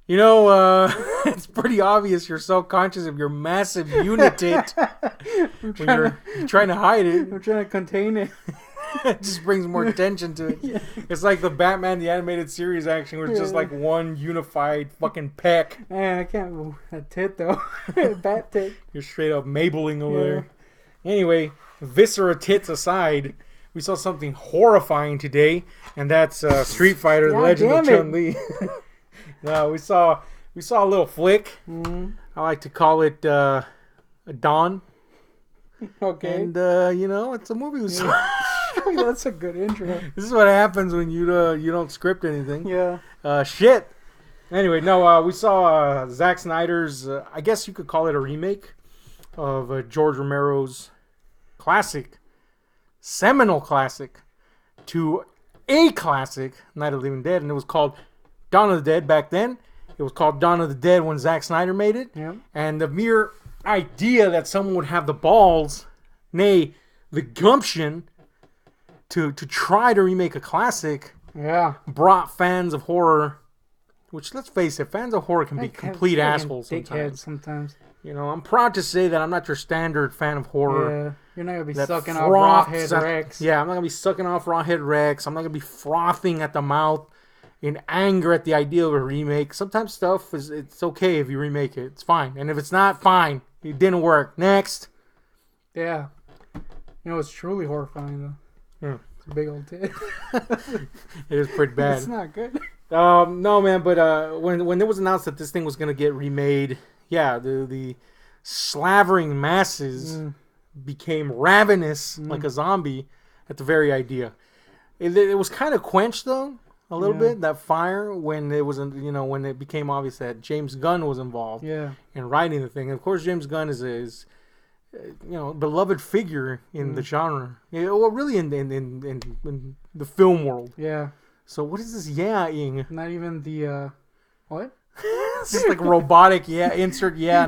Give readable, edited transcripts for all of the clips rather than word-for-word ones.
It's pretty obvious you're so conscious of your massive unit tit when you're trying to hide it. I'm trying to contain it. It just brings more attention to it. Yeah. It's like the Batman, the animated series action, where it's just like one unified fucking peck. Man, I can't move that tit, though. Bat tit. You're straight up Mabeling over there. Anyway, viscera tits aside, we saw something horrifying today, and that's Street Fighter: The Legend of Chun-Li. No, we saw a little flick. Mm-hmm. I like to call it a Dawn. Okay. And it's a movie we saw. That's a good intro. This is what happens when you don't script anything. Yeah. Shit. Anyway, no, we saw Zack Snyder's, I guess you could call it a remake of George Romero's classic, seminal classic, to a classic, Night of the Living Dead, and it was called Dawn of the Dead back then. It was called Dawn of the Dead when Zack Snyder made it. Yeah. And the mere idea that someone would have the balls, nay, the gumption, to try to remake a classic, brought fans of horror, which, let's face it, fans of horror can be complete assholes sometimes. I'm proud to say that I'm not your standard fan of horror. Yeah, you're not going to be sucking off raw-head Rex. Yeah, I'm not going to be sucking off raw-head Rex. I'm not going to be frothing at the mouth in anger at the idea of a remake. Sometimes stuff, it's okay if you remake it. It's fine. And if it's not, fine. It didn't work. Next. Yeah. It's truly horrifying, though. Yeah. It's a big old tit. It is pretty bad. It's not good. No, man, but when it was announced that this thing was going to get remade, the slavering masses became ravenous like a zombie at the very idea. It was kind of quenched, though, a little bit, that fire, when it was, when it became obvious that James Gunn was involved in writing the thing. And of course, James Gunn is beloved figure in the genre. Well, really in the film world. Yeah. So what is this yeah-ing? Not even the, what? It's just like robotic insert Yeah.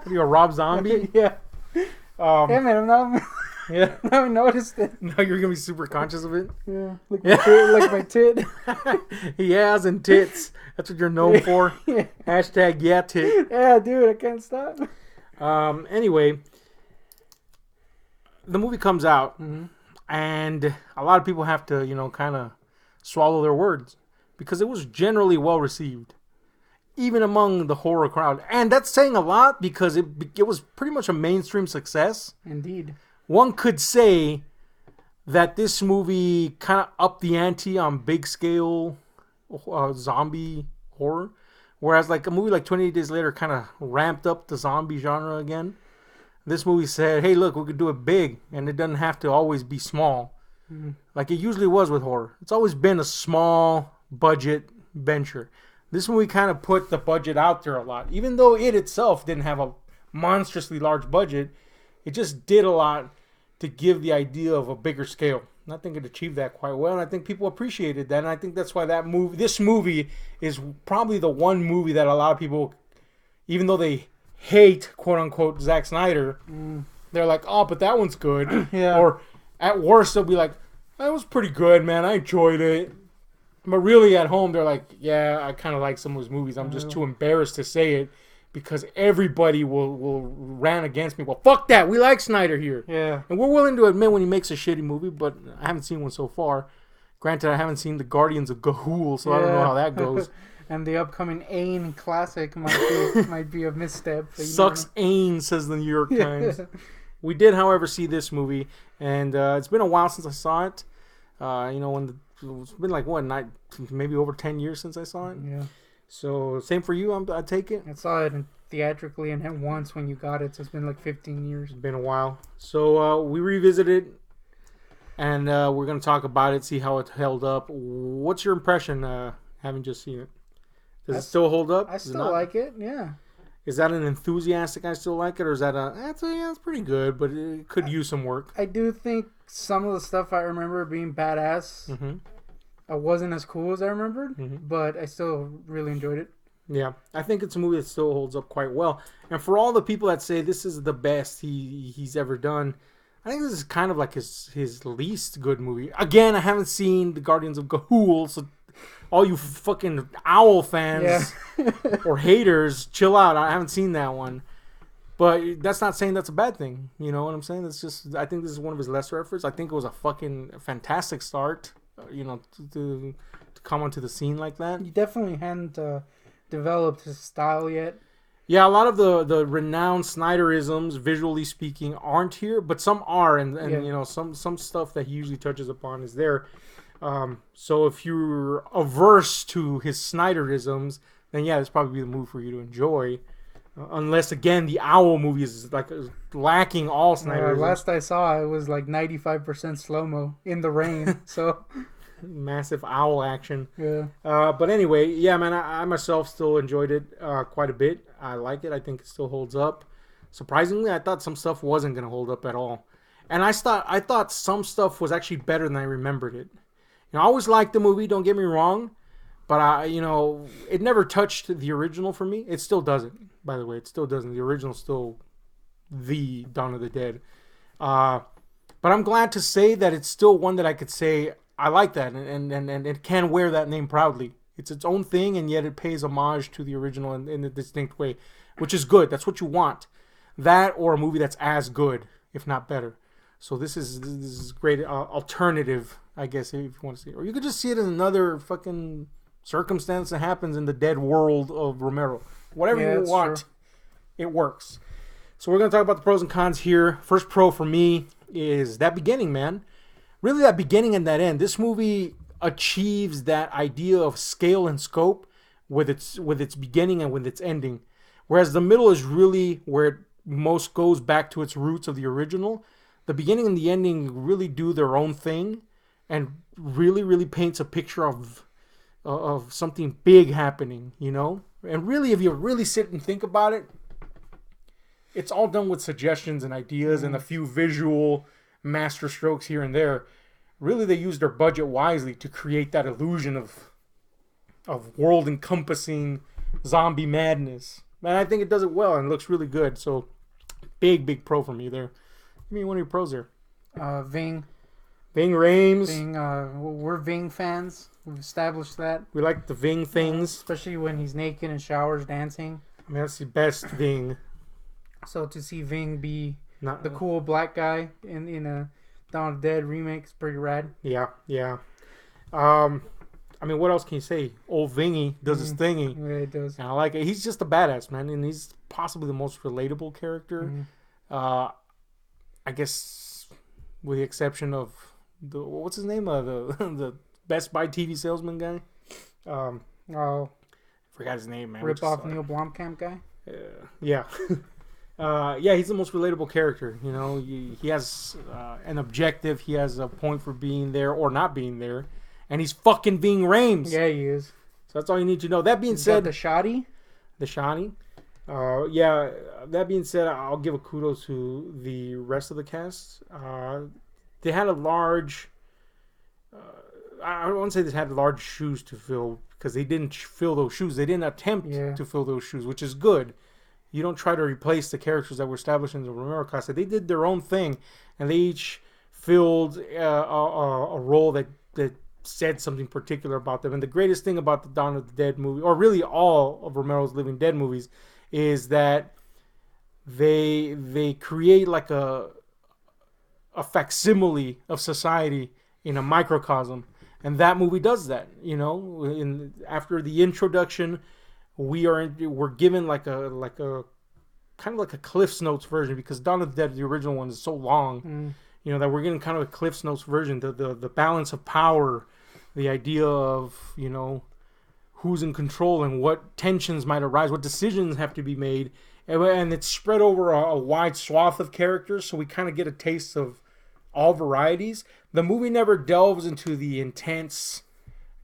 Could be a Rob Zombie. Yeah. Hey, man, I'm not even noticed it. Now you're going to be super conscious of it? Yeah. Like my tit. Yeahs and tits. That's what you're known for. Yeah. Hashtag yeah tit. Yeah, dude, I can't stop. Anyway, the movie comes out, and a lot of people have to, kind of swallow their words, because it was generally well received, even among the horror crowd. And that's saying a lot, because it was pretty much a mainstream success. Indeed. One could say that this movie kind of upped the ante on big scale zombie horror, whereas like a movie like 28 Days Later kind of ramped up the zombie genre again. This movie said, hey, look, we could do it big, and it doesn't have to always be small. Like it usually was with horror. It's always been a small budget venture. This movie kind of put the budget out there a lot. Even though it itself didn't have a monstrously large budget, it just did a lot to give the idea of a bigger scale. And I think it achieved that quite well, and I think people appreciated that, and I think that's why this movie is probably the one movie that a lot of people, even though they hate, quote-unquote, Zack Snyder, they're like, oh, but that one's good. Yeah. Or at worst, they'll be like, that was pretty good, man. I enjoyed it. But really at home, they're like, yeah, I kind of like some of those movies. I'm just too embarrassed to say it because everybody will ran against me. Well, fuck that. We like Snyder here. Yeah. And we're willing to admit when he makes a shitty movie, but I haven't seen one so far. Granted, I haven't seen The Guardians of Ga'Hoole, so I don't know how that goes. And the upcoming Ain classic might be a misstep. Sucks Ain, says the New York Times. We did, however, see this movie, and it's been a while since I saw it. It's been like, maybe over 10 years since I saw it. Yeah. So, same for you, I take it? I saw it theatrically and once when you got it, so it's been like 15 years. It's been a while. So, we revisited, and we're going to talk about it, see how it held up. What's your impression, having just seen it? Does it still hold up? I still like it, yeah. Is that an enthusiastic I still like it, or is that it's pretty good, but it could use some work? I do think some of the stuff I remember being badass wasn't as cool as I remembered, but I still really enjoyed it. Yeah, I think it's a movie that still holds up quite well. And for all the people that say this is the best he's ever done, I think this is kind of like his least good movie. Again, I haven't seen The Guardians of Ga'Hoole, so all you fucking owl fans or haters, chill out. I haven't seen that one. But that's not saying that's a bad thing. You know what I'm saying? It's just, I think this is one of his lesser efforts. I think it was a fucking fantastic start, to come onto the scene like that. He definitely hadn't developed his style yet. Yeah, a lot of the renowned Snyderisms, visually speaking, aren't here, but some are, and yeah. Some stuff that he usually touches upon is there. So if you're averse to his Snyderisms, then yeah, this probably be the movie for you to enjoy. Unless again the Owl movie is like lacking all Snyderisms. Last I saw, it was like 95% slow mo in the rain. So massive owl action. Yeah. But anyway, yeah, man, I myself still enjoyed it quite a bit. I like it. I think it still holds up. Surprisingly, I thought some stuff wasn't gonna hold up at all, and I thought some stuff was actually better than I remembered it. I always liked the movie. Don't get me wrong, but it never touched the original for me. It still doesn't. By the way, it still doesn't. The original's still the Dawn of the Dead. But I'm glad to say that it's still one that I could say I like that, and it can wear that name proudly. It's its own thing, and yet it pays homage to the original in a distinct way, which is good. That's what you want. That or a movie that's as good, if not better. So this is great alternative, I guess, if you want to see it. Or you could just see it in another fucking circumstance that happens in the dead world of Romero. Whatever you want, true. It works. So we're going to talk about the pros and cons here. First pro for me is that beginning, man. Really that beginning and that end. This movie achieves that idea of scale and scope with its beginning and with its ending. Whereas the middle is really where it most goes back to its roots of the original. The beginning and the ending really do their own thing and really, really paints a picture of something big happening, And really, if you really sit and think about it, it's all done with suggestions and ideas and a few visual master strokes here and there. Really, they used their budget wisely to create that illusion of world-encompassing zombie madness. And I think it does it well and looks really good. So, big pro for me there. Give me one of your pros there. Ving. Ving Rhames. Ving, we're Ving fans. We've established that. We like the Ving things. Especially when he's naked in showers dancing. I mean, that's the best Ving. So to see Ving be the cool black guy in a Dawn of the Dead remake is pretty rad. Yeah. I mean, what else can you say? Old Vingy does his thingy. Yeah, he does. And I like it. He's just a badass, man. And he's possibly the most relatable character. I guess with the exception of what's his name? The Best Buy TV salesman guy. Forgot his name, man. Rip off Neil Blomkamp guy. Yeah. Yeah, he's the most relatable character. He has an objective. He has a point for being there or not being there, and he's fucking being Rhames. Yeah, he is. So that's all you need to know. That being said, the shoddy. Yeah. That being said, I'll give a kudos to the rest of the cast. They had a large. I don't want to say they had large shoes to fill because they didn't fill those shoes. They didn't attempt to fill those shoes, which is good. You don't try to replace the characters that were established in the Romero cast. They did their own thing, and they each filled a role that said something particular about them. And the greatest thing about the Dawn of the Dead movie, or really all of Romero's Living Dead movies, is that they create like a facsimile of society in a microcosm. And that movie does that, after the introduction, we're given like a kind of like a Cliff's Notes version, because Dawn of the Dead, the original one, is so long, that we're getting kind of a Cliff's Notes version. The balance of power, the idea of who's in control and what tensions might arise, what decisions have to be made, and it's spread over a wide swath of characters, so we kind of get a taste of all varieties. The movie never delves into the intense,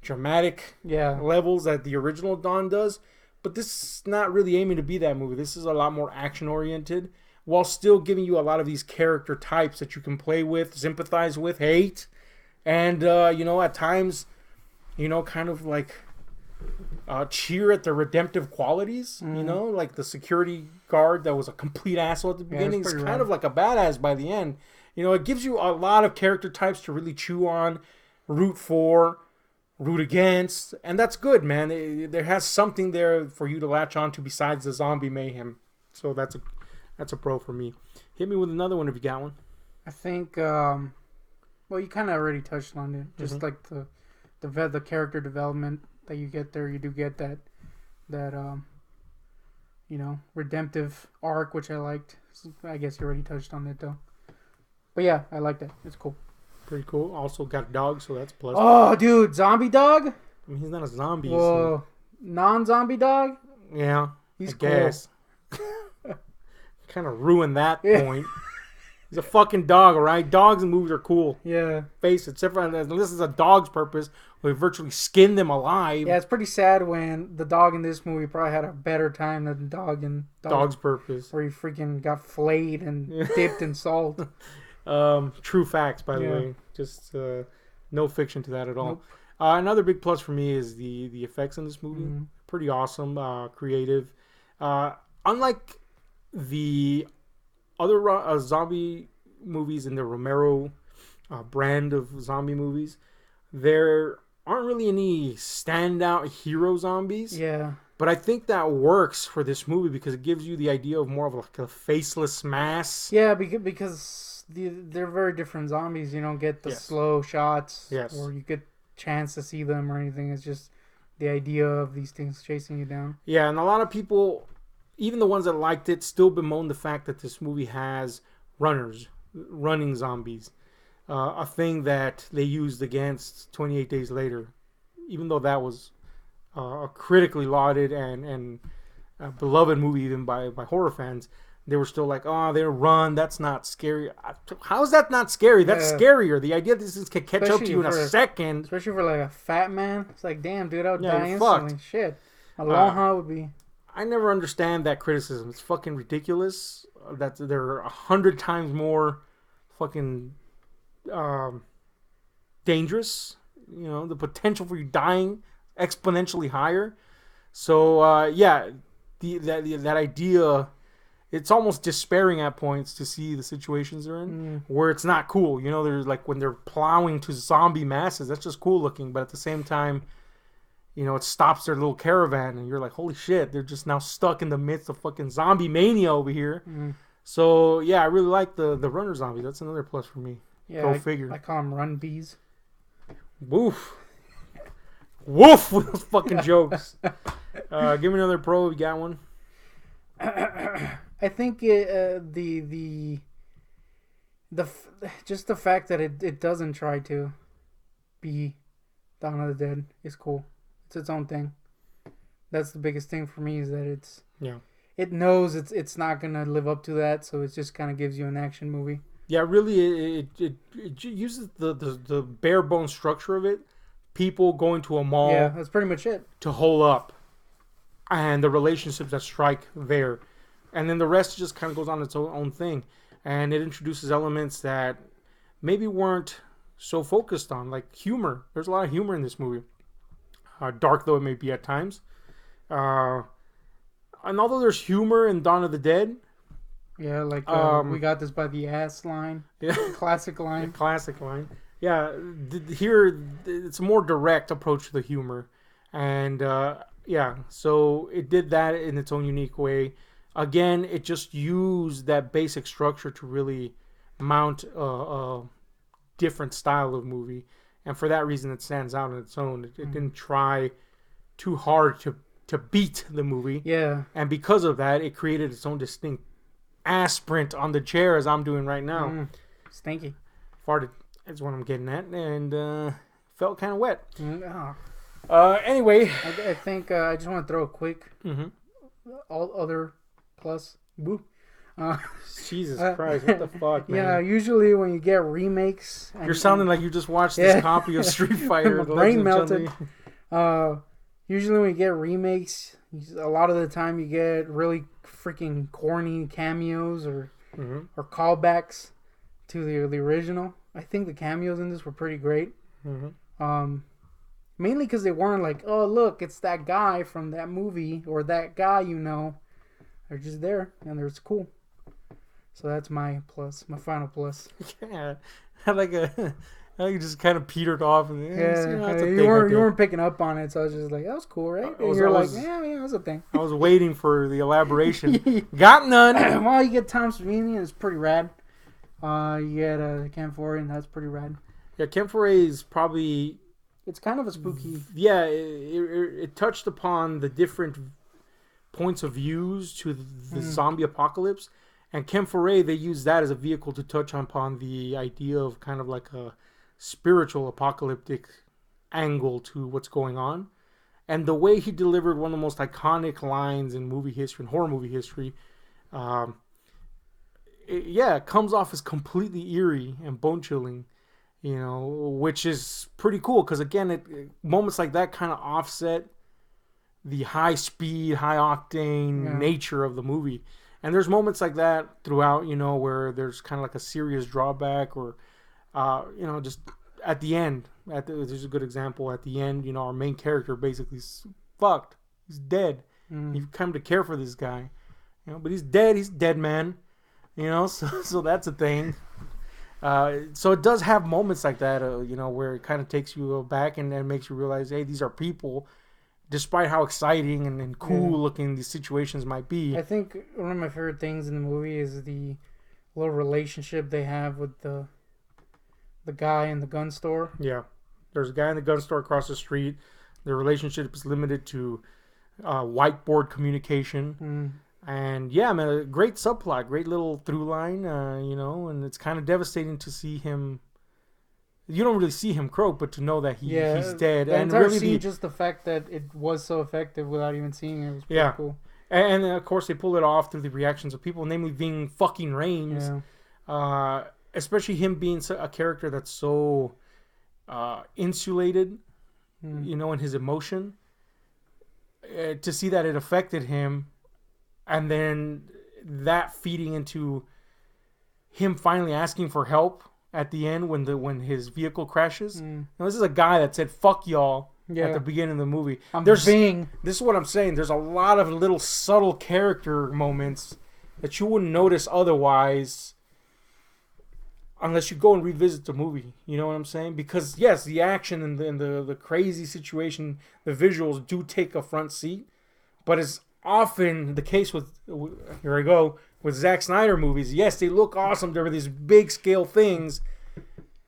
dramatic levels that the original Dawn does, but this is not really aiming to be that movie. This is a lot more action-oriented, while still giving you a lot of these character types that you can play with, sympathize with, hate, and, at times, kind of like cheer at the redemptive qualities, like the security guard that was a complete asshole at the beginning. It's kind of like a badass by the end. It gives you a lot of character types to really chew on, root for, root against, and that's good, man. There has something there for you to latch onto besides the zombie mayhem. So that's a pro for me. Hit me with another one if you got one. I think, well, you kind of already touched on it. Just like the character development that you get there, you do get that redemptive arc, which I liked. I guess you already touched on it though. But yeah, I like that. It's cool. Pretty cool. Also got a dog, so that's a plus. Oh, dude, zombie dog? I mean, he's not a zombie. Whoa, non-zombie dog? Yeah, he's cool. Kind of ruined that point. He's a fucking dog, all right? Dogs in movies are cool. Yeah. Face it. Except for this is a dog's purpose. We virtually skinned them alive. Yeah, it's pretty sad when the dog in this movie probably had a better time than the dog in Dog's Purpose. Where he freaking got flayed and dipped in salt. True facts, by the way. Just no fiction to that at all. Nope. Another big plus for me is the effects in this movie. Mm-hmm. Pretty awesome. Creative. Unlike the other zombie movies in the Romero brand of zombie movies, there aren't really any standout hero zombies. Yeah. But I think that works for this movie because it gives you the idea of more of like a faceless mass. Yeah, because they're very different zombies. You don't get the slow shots, or you get chance to see them or anything. It's just the idea of these things chasing you down. Yeah, and a lot of people, even the ones that liked it, still bemoan the fact that this movie has running zombies. A thing that they used against 28 Days Later. Even though that was a critically lauded and beloved movie even by horror fans, they were still like, oh, they run, that's not scary. How is that not scary? That's scarier. The idea that this can catch up to you in a second. Especially for like a fat man. It's like, damn, dude, I would die instantly. Fucked. Shit. A long haul would be... I never understand that criticism. It's fucking ridiculous. That there are 100 times more fucking dangerous. You know, the potential for you dying exponentially higher. So that idea, it's almost despairing at points to see the situations they're in where it's not cool. You know, there's like when they're plowing to zombie masses, that's just cool looking, but at the same time, you know, it stops their little caravan, and you're like, holy shit, they're just now stuck in the midst of fucking zombie mania over here. So, yeah, I really like the runner zombies. That's another plus for me. Yeah, Go figure. I call them run bees. Woof. Woof with those fucking jokes. Give me another pro if you got one. I think just the fact that it doesn't try to be Dawn of the Dead is cool. It's its own thing. That's the biggest thing for me is that it knows it's not gonna live up to that, so it just kind of gives you an action movie. Yeah, really, it uses the bare bones structure of it. People going to a mall. Yeah, that's pretty much it. To hole up, and the relationships that strike there, and then the rest just kind of goes on its own thing, and it introduces elements that maybe weren't so focused on, like humor. There's a lot of humor in this movie. Dark though it may be at times. And although there's humor in Dawn of the Dead. Yeah, like we got this by the ass line. Yeah. Classic line. Classic line. Yeah, here it's a more direct approach to the humor. And so it did that in its own unique way. Again, it just used that basic structure to really mount a different style of movie. And for that reason, it stands out on its own. It didn't try too hard to beat the movie. Yeah. And because of that, it created its own distinct ass sprint on the chair as I'm doing right now. Stinky. Farted is what I'm getting at. And felt kind of wet. Anyway. I think I just want to throw a quick all other plus. Woo. Jesus Christ, what the fuck, man? Yeah, usually when you get remakes... You're sounding like you just watched this copy of Street Fighter. My brain melted. Usually when you get remakes, a lot of the time you get really freaking corny cameos or callbacks to the original. I think the cameos in this were pretty great. Mainly because they weren't like, oh, look, it's that guy from that movie or that guy, you know. They're just there, and it's cool. So that's my plus, my final plus. Yeah, like a I just kind of petered off. And, you weren't picking up on it, so I was just like, that was cool, right? And you're like, yeah, that's a thing. I was waiting for the elaboration. Got none. Well, you get Tom Savini, it's pretty rad. You get Ken Foree, and that's pretty rad. Yeah, Ken Foree is probably... It's kind of a spooky... Yeah, it touched upon the different points of views to the zombie apocalypse. And Ken Foree, they use that as a vehicle to touch upon the idea of kind of like a spiritual apocalyptic angle to what's going on. And the way he delivered one of the most iconic lines in movie history, in horror movie history, it comes off as completely eerie and bone-chilling, which is pretty cool because, again, moments like that kind of offset the high-speed, high-octane nature of the movie. And there's moments like that throughout, where there's kind of like a serious drawback or, just at the end. There's a good example. At the end, our main character basically is fucked. He's dead. You've come to care for this guy. But he's dead. He's dead, man. So that's a thing. So it does have moments like that, where it kind of takes you back and makes you realize, hey, these are people. Despite how exciting and cool looking these situations might be. I think one of my favorite things in the movie is the little relationship they have with the guy in the gun store. Yeah. There's a guy in the gun store across the street. Their relationship is limited to whiteboard communication. And yeah, man, a great subplot, great little through line, and it's kind of devastating to see him. You don't really see him croak, but to know that he's dead. The entire scene, just the fact that it was so effective without even seeing it was pretty cool. And of course, they pull it off through the reactions of people, namely being fucking Rains. Yeah. Especially him being a character that's so insulated, in his emotion. To see that it affected him, and then that feeding into him finally asking for help at the end when his vehicle crashes. Now, this is a guy that said "fuck y'all" at the beginning of the movie. This is what I'm saying. There's a lot of little subtle character moments that you wouldn't notice otherwise, unless you go and revisit the movie. You know what I'm saying? Because yes, the action and the crazy situation, the visuals do take a front seat, but it's often the case with with Zack Snyder movies. Yes, they look awesome. There are these big scale things,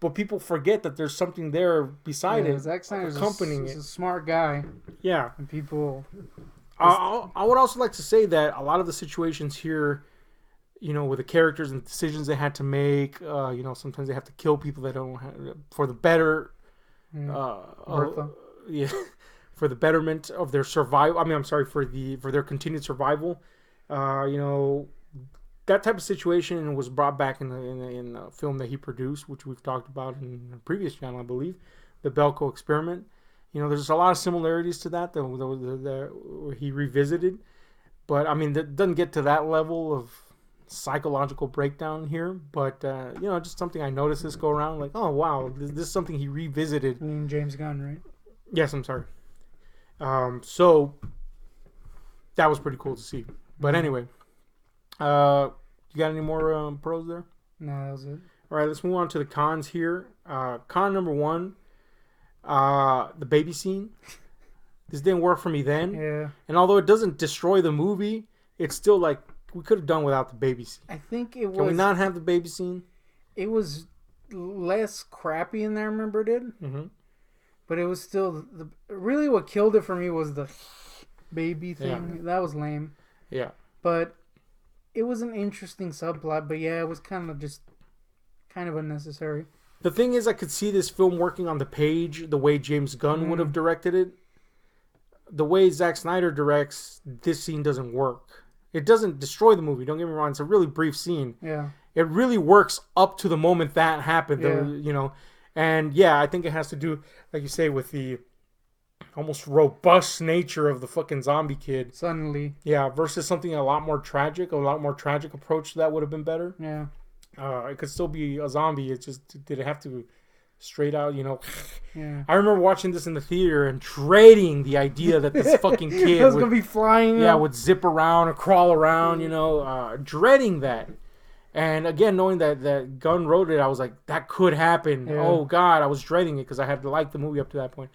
but people forget that there's something there beside it. Zack Snyder's accompanying it. He's a smart guy. Yeah. And people... I would also like to say that a lot of the situations here, with the characters and decisions they had to make, sometimes they have to kill people that don't have, for the better... for the betterment of their survival. For their continued survival. That type of situation was brought back in the film that he produced, which we've talked about in the previous channel, I believe, the Belko Experiment. There's a lot of similarities to that that he revisited, but that doesn't get to that level of psychological breakdown here. But just something I noticed this go around, like, oh wow, this is something he revisited. James Gunn, right? Yes, I'm sorry. So that was pretty cool to see. But anyway. You got any more pros there? No, that was it. All right, let's move on to the cons here. Con number 1, the baby scene. This didn't work for me then. Yeah. And although it doesn't destroy the movie, it's still like we could have done without the baby scene. I think it was... Can we not have the baby scene? It was less crappy than I remembered it. Mm-hmm. But it was still... really what killed it for me was the baby thing. Yeah. That was lame. Yeah. But... it was an interesting subplot, but yeah, it was kind of unnecessary. The thing is, I could see this film working on the page the way James Gunn would have directed it. The way Zack Snyder directs, this scene doesn't work. It doesn't destroy the movie, don't get me wrong. It's a really brief scene. Yeah. It really works up to the moment that happened, And yeah, I think it has to do, like you say, with the almost robust nature of the fucking zombie kid. Suddenly. Yeah, versus something a lot more tragic approach to that would have been better. Yeah. It could still be a zombie. It's just, did it have to straight out, Yeah. I remember watching this in the theater and dreading the idea that this fucking kid was going to be flying. Yeah, would zip around or crawl around, dreading that. And again, knowing that Gunn wrote it, I was like, that could happen. Yeah. Oh God, I was dreading it because I had liked the movie up to that point.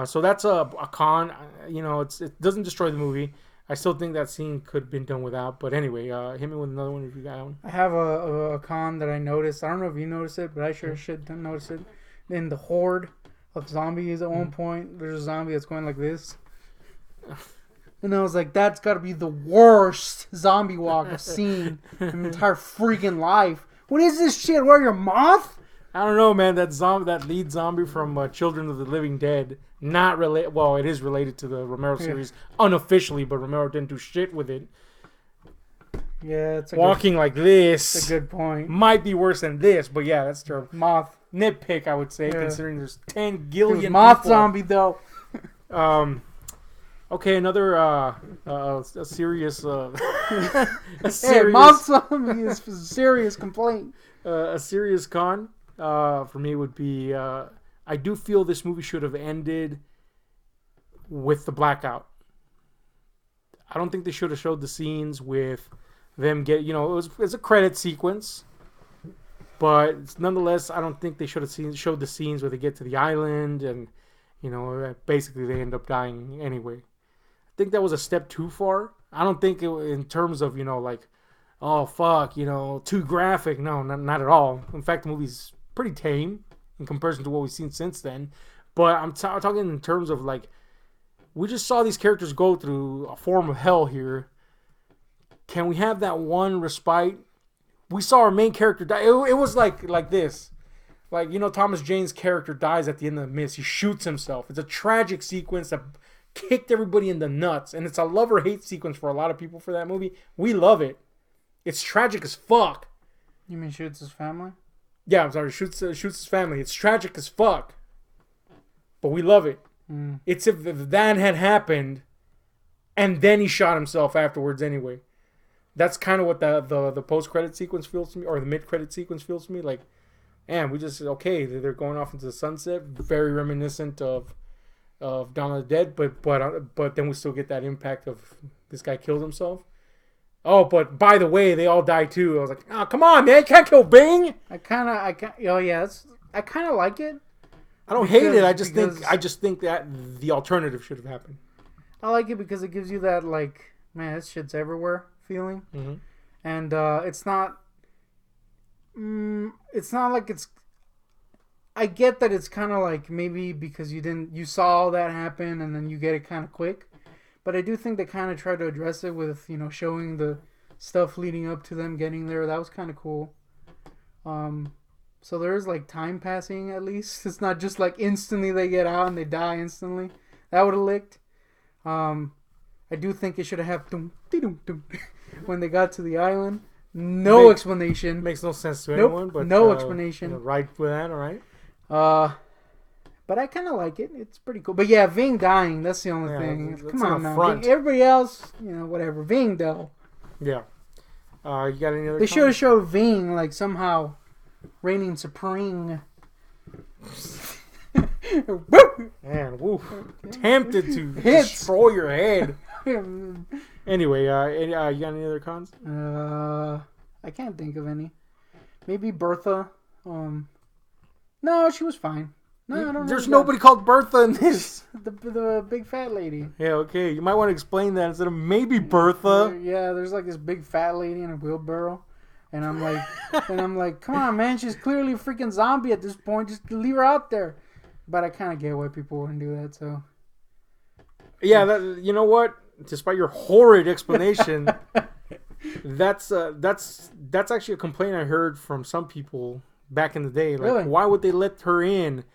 So that's a con. You know, it doesn't destroy the movie. I still think that scene could have been done without. But anyway, hit me with another one if you got one. I have a con that I noticed. I don't know if you noticed it, but I sure should notice it. In the horde of zombies at one point, there's a zombie that's going like this. And I was like, that's got to be the worst zombie walk I've seen in my entire freaking life. What is this shit? Where your moth? I don't know, man. That lead zombie from Children of the Living Dead, not related. Well, it is related to the Romero series unofficially, but Romero didn't do shit with it. Yeah, it's walking like this. That's a good point. Might be worse than this, but yeah, that's terrible. Moth nitpick, I would say, considering there's 10 gillion moth people. zombie though. Okay, another a serious a serious hey, moth zombie is a serious complaint. A serious con for me would be I do feel this movie should have ended with the blackout. I don't think they should have showed the scenes with them it's a credit sequence, but nonetheless, I don't think they should have showed the scenes where they get to the island and basically they end up dying anyway. I think that was a step too far. I don't think in terms of like, oh fuck, too graphic. No, not at all. In fact, the movie's pretty tame in comparison to what we've seen since then. But I'm talking in terms of like, we just saw these characters go through a form of hell here. Can we have that one respite? We saw our main character die. It was like this. Like, Thomas Jane's character dies at the end of the Mist. He shoots himself. It's a tragic sequence that kicked everybody in the nuts. And it's a love or hate sequence for a lot of people for that movie. We love it. It's tragic as fuck. You mean shoots his family? Yeah, I'm sorry. Shoots his family. It's tragic as fuck. But we love it. Mm. It's if that had happened and then he shot himself afterwards anyway. That's kind of what the post-credit sequence feels to me, or the mid-credit sequence feels to me. Like, man, we just, okay, they're going off into the sunset. Very reminiscent of Dawn of the Dead, but then we still get that impact of this guy killed himself. Oh, but by the way, they all die too. I was like, oh, come on, man, you can't kill Bing. I kind of like it. I don't hate it. I just think that the alternative should have happened. I like it because it gives you that, like, man, this shit's everywhere feeling. Mm-hmm. And it's not like it's, I get that it's kind of like maybe because you saw all that happen and then you get it kind of quick. But I do think they kind of tried to address it with, showing the stuff leading up to them getting there. That was kind of cool. So there is like time passing at least. It's not just like instantly they get out and they die instantly. That would have licked. I do think it should have happened when they got to the island. No explanation. Makes no sense to anyone. But no explanation. Right with that, all right. But I kind of like it. It's pretty cool. But yeah, Ving dying. That's the only thing. Come on now. Everybody else, whatever. Ving though. Yeah. You got any other? They should have showed Ving like somehow reigning supreme. Man, woo. Tempted to destroy your head. Anyway, you got any other cons? I can't think of any. Maybe Bertha. No, she was fine. No, I don't. There's nobody called Bertha in this. The big fat lady. Yeah, okay. You might want to explain that instead of maybe Bertha. Yeah, there's like this big fat lady in a wheelbarrow. And I'm like, come on, man. She's clearly a freaking zombie at this point. Just leave her out there. But I kind of get why people wouldn't do that, so. Yeah, you know what? Despite your horrid explanation, that's actually a complaint I heard from some people back in the day. Like, really? Why would they let her in?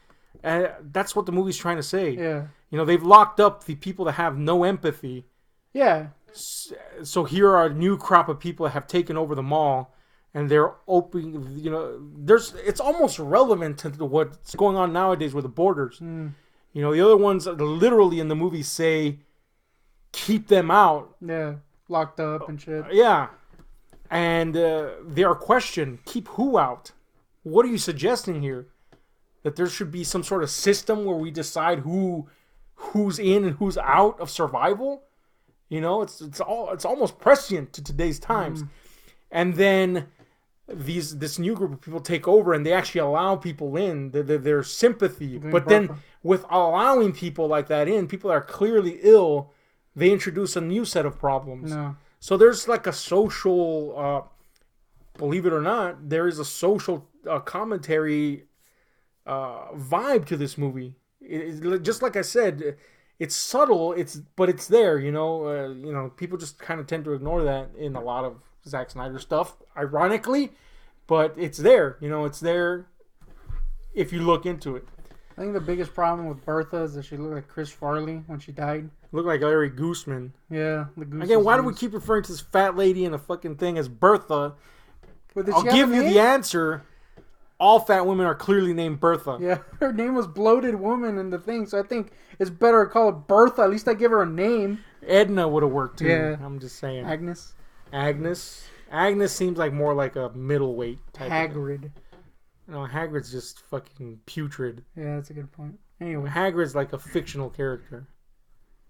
And that's what the movie's trying to say. Yeah. They've locked up the people that have no empathy. Yeah. So here are a new crop of people that have taken over the mall. And they're opening, it's almost relevant to what's going on nowadays with the borders. Mm. The other ones literally in the movie say, keep them out. Yeah, locked up and shit. Yeah. And they are questioned, keep who out? What are you suggesting here? That there should be some sort of system where we decide who's in and who's out of survival? It's almost prescient to today's times. And then this new group of people take over and they actually allow people in their sympathy. But then with allowing people like that in, people that are clearly ill, they introduce a new set of problems. No. So there's like a social, believe it or not, there is a social commentary vibe to this movie. Just like I said, it's subtle. But it's there. People just kind of tend to ignore that in a lot of Zack Snyder stuff, ironically, but it's there. It's there if you look into it. I think the biggest problem with Bertha is that she looked like Chris Farley when she died. Looked like Larry Gooseman. Yeah, the Goose. Again, why do we keep referring to this fat lady in a fucking thing as Bertha? I'll give you the answer. All fat women are clearly named Bertha. Yeah, her name was Bloated Woman in the thing, so I think it's better to call it Bertha. At least I give her a name. Edna would have worked too. Yeah. I'm just saying. Agnes seems like more like a middleweight type. Hagrid. No, Hagrid's just fucking putrid. Yeah, that's a good point. Anyway, Hagrid's like a fictional character.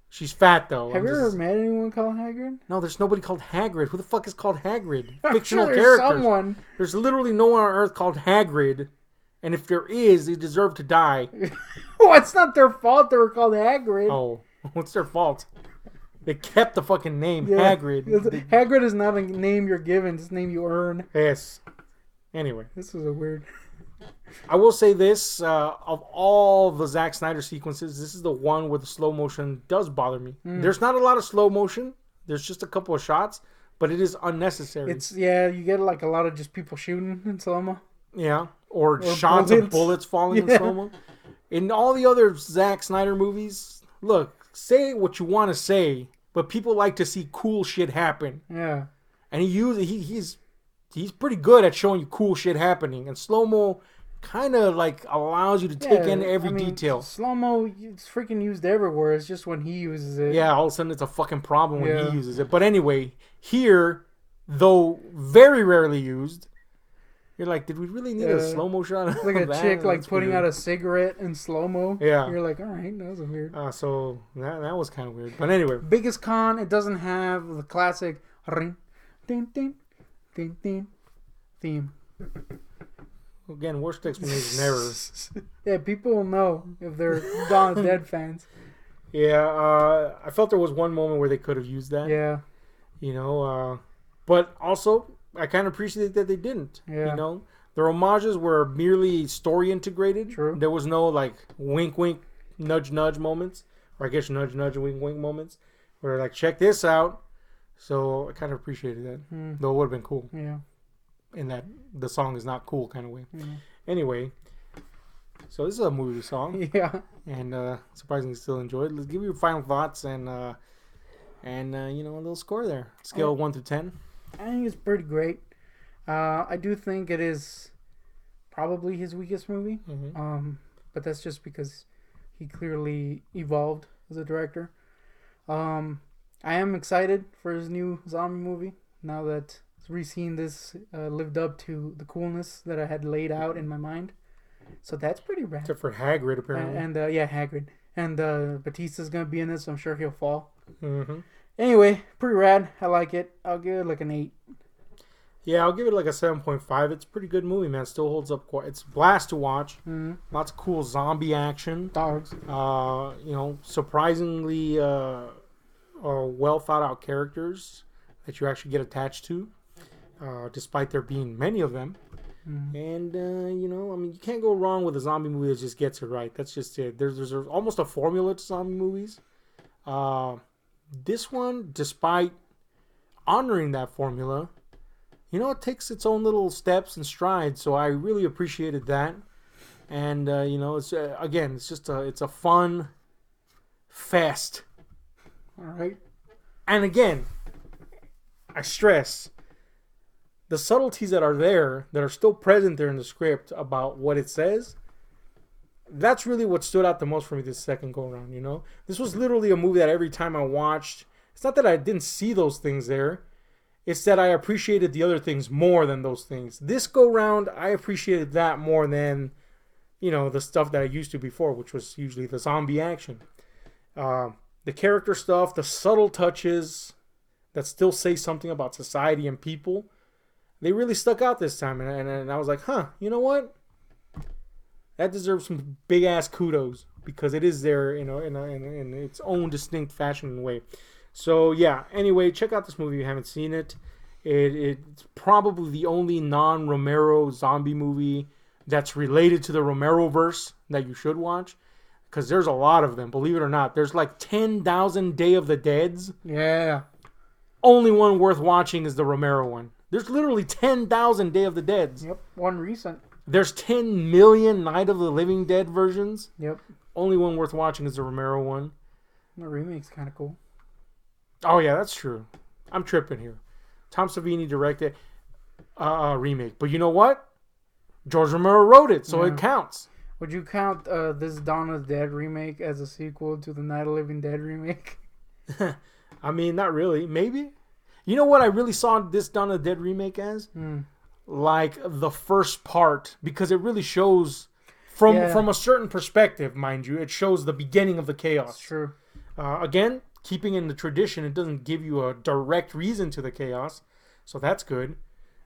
She's fat though. Have you ever met anyone called Hagrid? No, there's nobody called Hagrid. Who the fuck is called Hagrid? I'm Fictional sure characters. Someone. There's literally no one on Earth called Hagrid, and if there is, they deserve to die. Oh, it's not their fault they were called Hagrid. Oh, what's their fault? They kept the fucking name Hagrid. Hagrid is not a name you're given; it's a name you earn. Yes. Anyway, this is a weird. I will say this: of all the Zack Snyder sequences, this is the one where the slow motion does bother me. There's not a lot of slow motion. There's just a couple of shots, but it is unnecessary. You get like a lot of just people shooting in slow-mo. Yeah, or shots of bullets falling in slow-mo. In all the other Zack Snyder movies, look, say what you want to say, but people like to see cool shit happen. Yeah. And he's pretty good at showing you cool shit happening. And slow-mo kind of like allows you to take in every detail. Slow-mo, it's freaking used everywhere. It's just when he uses it. Yeah, all of a sudden it's a fucking problem when he uses it. But anyway, here, though very rarely used, you're like, did we really need a slow-mo shot? It's like a chick like putting weird. out a cigarette in slow-mo. Yeah. You're like, all right, that was weird. So that was kind of weird. But anyway. Biggest con, it doesn't have the classic ring, ding, ding, ding, ding, theme. Again, worst explanation ever. Yeah, people will know if they're Dawn of the Dead fans. Yeah, I felt there was one moment where they could have used that. Yeah. But also, I kind of appreciate that they didn't. Yeah. The homages were merely story integrated. True. There was no like wink wink, nudge nudge moments, or I guess nudge nudge wink wink moments, where like check this out. So I kind of appreciated that. Though it would have been cool. Yeah. In that the song is not cool kind of way. Yeah. Anyway, so this is a movie song. Yeah. And surprisingly still enjoyed. Let's give you your final thoughts and a little score there. Scale of 1 through 10. I think it's pretty great. I do think it is probably his weakest movie. But that's just because he clearly evolved as a director. I am excited for his new zombie movie now that re-seeing this lived up to the coolness that I had laid out in my mind. So that's pretty rad. Except for Hagrid, apparently. And Hagrid. And Batista's going to be in this, so I'm sure he'll fall. Mm-hmm. Anyway, pretty rad. I like it. I'll give it like an 8. Yeah, I'll give it like a 7.5. It's a pretty good movie, man. Still holds up quite. It's a blast to watch. Mm-hmm. Lots of cool zombie action. Dogs. Surprisingly well thought out characters that you actually get attached to. Despite there being many of them. And, you can't go wrong with a zombie movie that just gets it right. That's just it. There's almost a formula to zombie movies. This one, despite honoring that formula, it takes its own little steps and strides. So I really appreciated that. And, it's again, it's a fun fest. All right. And again, I stress, the subtleties that are there, that are still present there in the script about what it says, that's really what stood out the most for me this second go around, This was literally a movie that every time I watched, it's not that I didn't see those things there, it's that I appreciated the other things more than those things. This go round, I appreciated that more than, the stuff that I used to before, which was usually the zombie action. The character stuff, the subtle touches that still say something about society and people, they really stuck out this time, and I was like, huh, you know what? That deserves some big ass kudos because it is there, in its own distinct fashion and way. So yeah. Anyway, check out this movie if you haven't seen it. It's probably the only non-Romero zombie movie that's related to the Romero-verse that you should watch. Because there's a lot of them, believe it or not. There's like 10,000 Day of the Deads. Yeah. Only one worth watching is the Romero one. There's literally 10,000 Day of the Deads. Yep, one recent. There's 10 million Night of the Living Dead versions. Yep. Only one worth watching is the Romero one. The remake's kind of cool. Oh, yeah, that's true. I'm tripping here. Tom Savini directed a remake. But you know what? George Romero wrote it, so it counts. Would you count this Dawn of the Dead remake as a sequel to the Night of the Living Dead remake? I mean, not really. Maybe. You know what I really saw this Dawn of the Dead remake as? Like the first part, because it really shows from a certain perspective, mind you. It shows the beginning of the chaos. That's true. Again, keeping in the tradition, it doesn't give you a direct reason to the chaos, so that's good.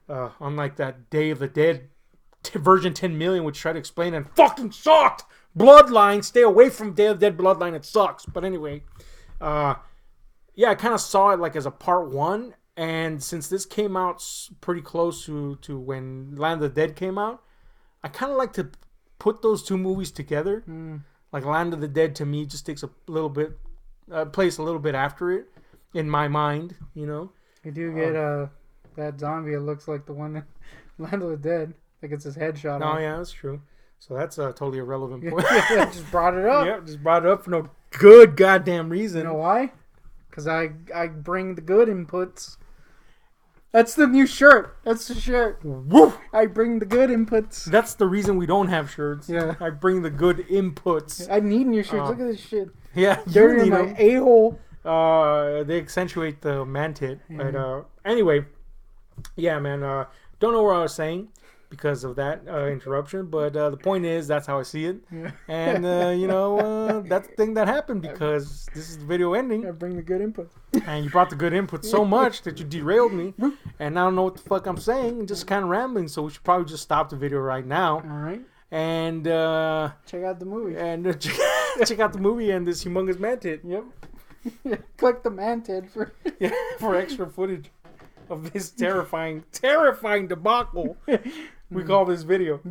Unlike that Day of the Dead version 10 million, which tried to explain and fucking sucked. Bloodline, stay away from Day of the Dead Bloodline. It sucks. But anyway, yeah, I kind of saw it like as a part one, and since this came out pretty close to when Land of the Dead came out, I kind of like to put those two movies together. Like Land of the Dead to me just takes a little bit place a little bit after it in my mind, You do get that zombie. It looks like the one in Land of the Dead. Like it's his headshot. Oh yeah, that's true. So that's a totally irrelevant point. Just brought it up. Yeah, just brought it up for no good goddamn reason. You know why? Because I bring the good inputs. That's the new shirt. That's the shirt. Woo! I bring the good inputs. That's the reason we don't have shirts. Yeah. I bring the good inputs. I need new shirts. Look at this shit. Yeah, Dirty in my a-hole. They accentuate the man tit. But anyway, yeah, man. Don't know what I was saying because of that interruption, but the point is that's how I see it. Yeah. And that's the thing that happened because this is the video ending. I bring the good input. And you brought the good input so much that you derailed me, and I don't know what the fuck I'm saying. I'm just kind of rambling, so we should probably just stop the video right now. All right. And check out the movie. And check out the movie and this humongous man tit. Yep. Click the man tit for for extra footage of this terrifying debacle we call this video.